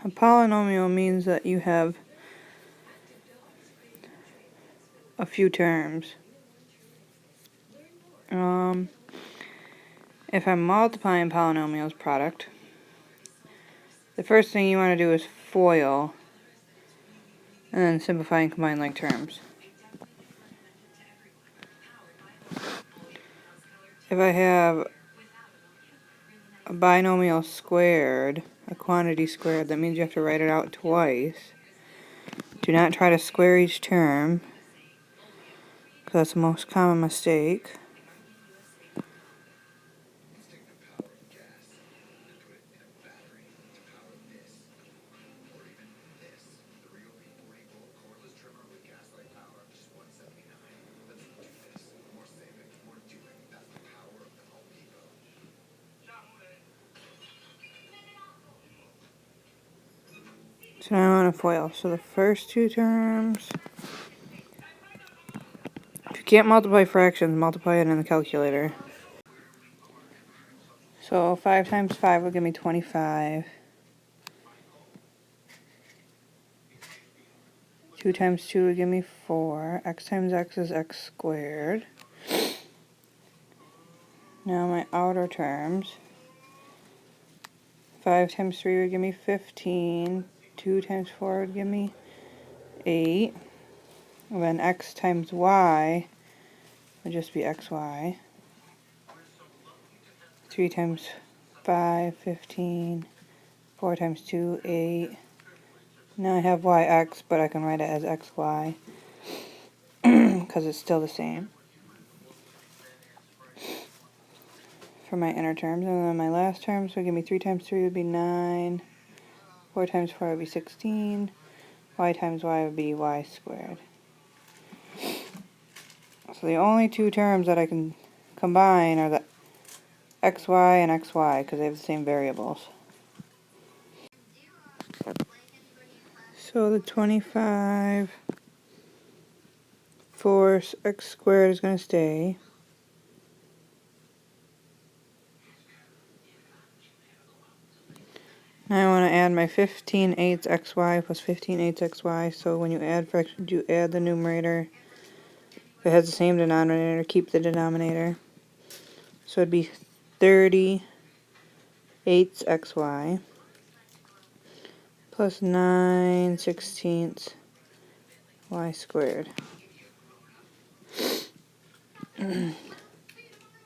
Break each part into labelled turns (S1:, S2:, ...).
S1: A polynomial means that you have a few terms. If I'm multiplying polynomials product, the first thing you want to do is FOIL, and then simplify and combine like terms. If I have a binomial squared, a quantity squared, that means you have to write it out twice. Do not try to square each term, because that's the most common mistake. So now I want to FOIL. So the first two terms, if you can't multiply fractions, multiply it in the calculator. So 5 times 5 will give me 25. 2 times 2 would give me 4. X times x is x squared. Now my outer terms. 5 times 3 would give me 15. 2 times 4 would give me 8. And then x times y would just be xy. 3 times 5, 15. 4 times 2, 8. Now I have yx, but I can write it as xy because it's still the same for my inner terms. And then my last terms would give me 3 times 3 would be 9. 4 times 4 would be 16. Y times y would be y squared. So the only two terms that I can combine are the xy and xy because they have the same variables. So the 25 fourths x squared is going to stay. Now I want to add my 15/8 xy plus 15/8 xy. So when you add fractions, you add the numerator. If it has the same denominator, keep the denominator. So it'd be 30/8 xy plus 9/16 y squared.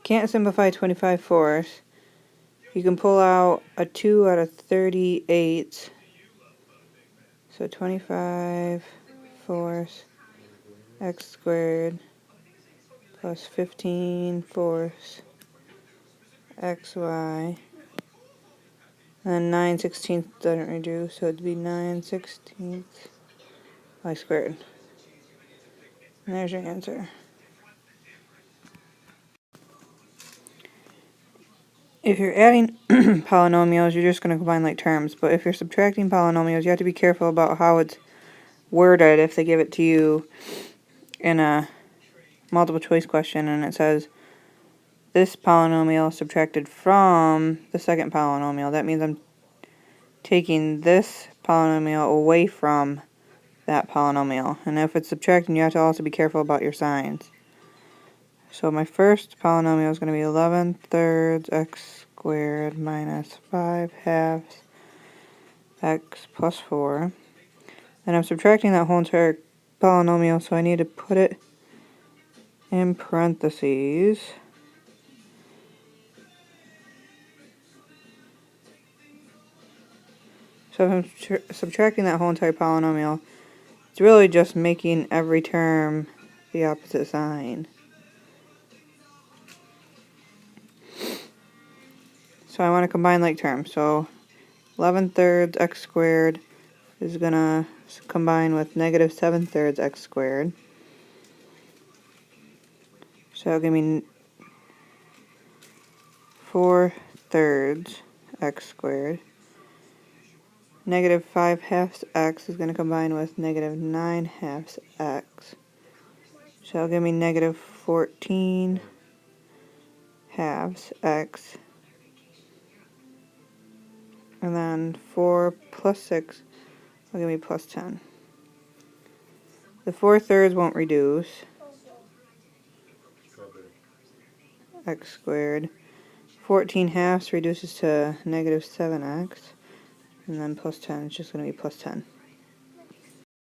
S1: Can't simplify 25 fourths. You can pull out a 2 out of 38. So 25 fourths x squared plus 15 fourths xy. And then 9/16 doesn't reduce, so it'd be 9/16 y squared. And there's your answer. If you're adding polynomials, you're just going to combine like terms. But if you're subtracting polynomials, you have to be careful about how it's worded if they give it to you in a multiple choice question and it says this polynomial subtracted from the second polynomial. That means I'm taking this polynomial away from that polynomial. And if it's subtracting, you have to also be careful about your signs. So my first polynomial is going to be 11 thirds x squared minus 5 halves x plus 4. And I'm subtracting that whole entire polynomial, so I need to put it in parentheses. So if I'm subtracting that whole entire polynomial, it's really just making every term the opposite sign. So I want to combine like terms. So 11 thirds x squared is going to combine with negative 7 thirds x squared. So that'll give me 4 thirds x squared. Negative 5 halves x is going to combine with negative 9 halves x. So that'll give me negative 14 halves x. And then 4 plus 6 will give me plus 10. The 4/3 won't reduce. X squared. 14/2 reduces to negative 7x. And then plus 10 is just going to be plus 10.